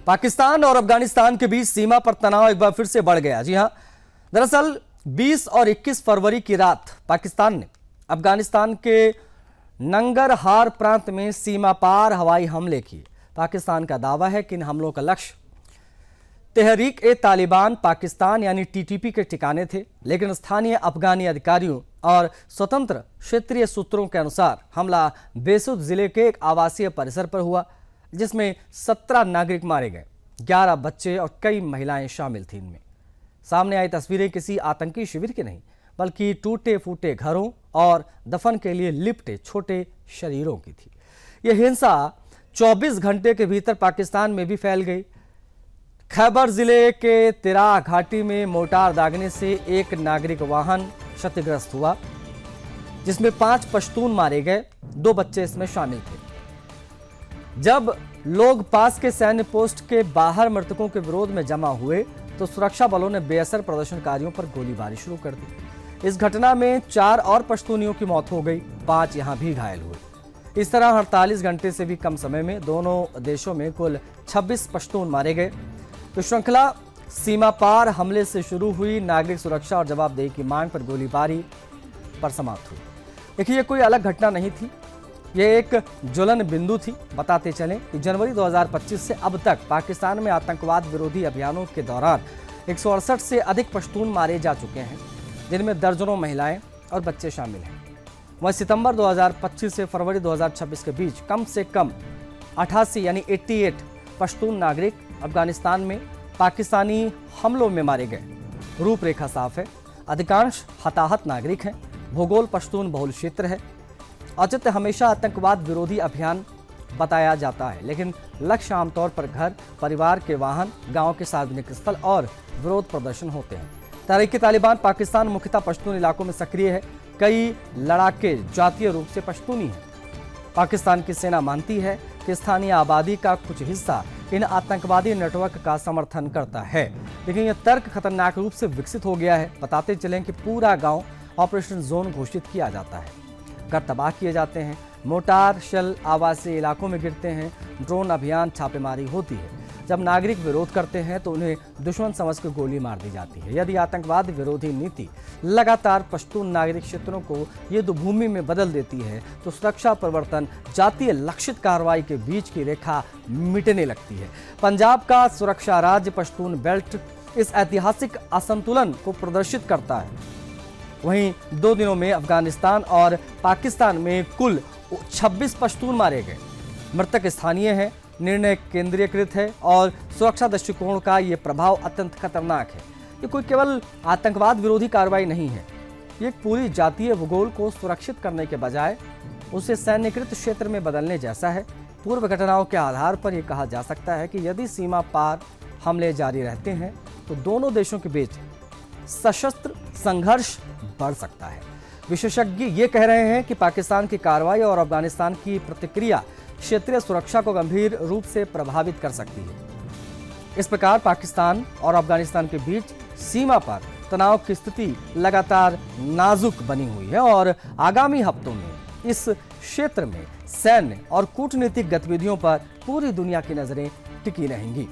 पाकिस्तान और अफगानिस्तान के बीच सीमा पर तनाव एक बार फिर से बढ़ गया। जी हां, दरअसल 20 और 21 फरवरी की रात पाकिस्तान ने अफगानिस्तान के नंगरहार प्रांत में सीमा पार हवाई हमले किए। पाकिस्तान का दावा है कि इन हमलों का लक्ष्य तहरीक-ए-तालिबान पाकिस्तान यानी टीटीपी के ठिकाने थे, लेकिन स्थानीय अफगानी अधिकारियों और स्वतंत्र क्षेत्रीय सूत्रों के अनुसार हमला बेसूद जिले के एक आवासीय परिसर पर हुआ, जिसमें 17 नागरिक मारे गए, 11 बच्चे और कई महिलाएं शामिल थीं। इनमें सामने आई तस्वीरें किसी आतंकी शिविर की नहीं, बल्कि टूटे फूटे घरों और दफन के लिए लिपटे छोटे शरीरों की थी। यह हिंसा 24 घंटे के भीतर पाकिस्तान में भी फैल गई। खैबर जिले के तिराह घाटी में मोटार दागने से एक नागरिक वाहन क्षतिग्रस्त हुआ, जिसमें 5 पश्तून मारे गए, 2 बच्चे इसमें शामिल थे। जब लोग पास के सैन्य पोस्ट के बाहर मृतकों के विरोध में जमा हुए तो सुरक्षा बलों ने बेअसर प्रदर्शनकारियों पर गोलीबारी शुरू कर दी। इस घटना में 4 और पश्तूनियों की मौत हो गई, 5 यहां भी घायल हुए। इस तरह 48 घंटे से भी कम समय में दोनों देशों में कुल 26 पश्तून मारे गए। तो श्रृंखला सीमा पार हमले से शुरू हुई नागरिक सुरक्षा और जवाबदेही की मांग पर गोलीबारी पर समाप्त हुई। देखिए, ये कोई अलग घटना नहीं थी, ये एक ज्वलन बिंदु थी। बताते चलें कि जनवरी 2025 से अब तक पाकिस्तान में आतंकवाद विरोधी अभियानों के दौरान 168 से अधिक पश्तून मारे जा चुके हैं, जिनमें दर्जनों महिलाएं और बच्चे शामिल हैं। वह सितंबर 2025 से फरवरी 2026 के बीच कम से कम 88 यानी 88 पश्तून नागरिक अफगानिस्तान में पाकिस्तानी हमलों में मारे गए। रूपरेखा साफ है, अधिकांश हताहत नागरिक हैं, भूगोल पश्तून बहुल क्षेत्र है। औचित्य हमेशा आतंकवाद विरोधी अभियान बताया जाता है, लेकिन लक्ष्य आमतौर पर घर, परिवार के वाहन, गांव के सार्वजनिक स्थल और विरोध प्रदर्शन होते हैं। तहरीक-ए-तालिबान पाकिस्तान मुख्यतः पश्तून इलाकों में सक्रिय है। कई लड़ाके जातीय रूप से पश्तूनी हैं। पाकिस्तान की सेना मानती है कि स्थानीय आबादी का कुछ हिस्सा इन आतंकवादी नेटवर्क का समर्थन करता है, लेकिन यह तर्क खतरनाक रूप से विकसित हो गया है। बताते चलें कि पूरा गांव ऑपरेशन जोन घोषित किया जाता है, घर तबाह किए जाते हैं, मोटार शेल आवासीय इलाकों में गिरते हैं, ड्रोन अभियान, छापेमारी होती है। जब नागरिक विरोध करते हैं तो उन्हें दुश्मन समझकर गोली मार दी जाती है। यदि आतंकवाद विरोधी नीति लगातार पश्तून नागरिक क्षेत्रों को युद्धभूमि में बदल देती है तो सुरक्षा परिवर्तन, जातीय लक्षित कार्रवाई के बीच की रेखा मिटने लगती है। पंजाब का सुरक्षा राज्य पश्तून बेल्ट इस ऐतिहासिक असंतुलन को प्रदर्शित करता है। वहीं 2 दिनों में अफगानिस्तान और पाकिस्तान में कुल 26 पश्तून मारे गए। मृतक स्थानीय है, निर्णय केंद्रीयकृत है और सुरक्षा दृष्टिकोण का ये प्रभाव अत्यंत खतरनाक है। ये कोई केवल आतंकवाद विरोधी कार्रवाई नहीं है, ये एक पूरी जातीय भूगोल को सुरक्षित करने के बजाय उसे सैन्यकृत क्षेत्र में बदलने जैसा है। पूर्व घटनाओं के आधार पर यह कहा जा सकता है कि यदि सीमा पार हमले जारी रहते हैं तो दोनों देशों के बीच सशस्त्र संघर्ष बढ़ सकता है। विशेषज्ञ ये कह रहे हैं कि पाकिस्तान की कार्रवाई और अफगानिस्तान की प्रतिक्रिया क्षेत्रीय सुरक्षा को गंभीर रूप से प्रभावित कर सकती है। इस प्रकार पाकिस्तान और अफगानिस्तान के बीच सीमा पर तनाव की स्थिति लगातार नाजुक बनी हुई है और आगामी हफ्तों में इस क्षेत्र में सैन्य और कूटनीतिक गतिविधियों पर पूरी दुनिया की नजरें टिकी रहेंगी।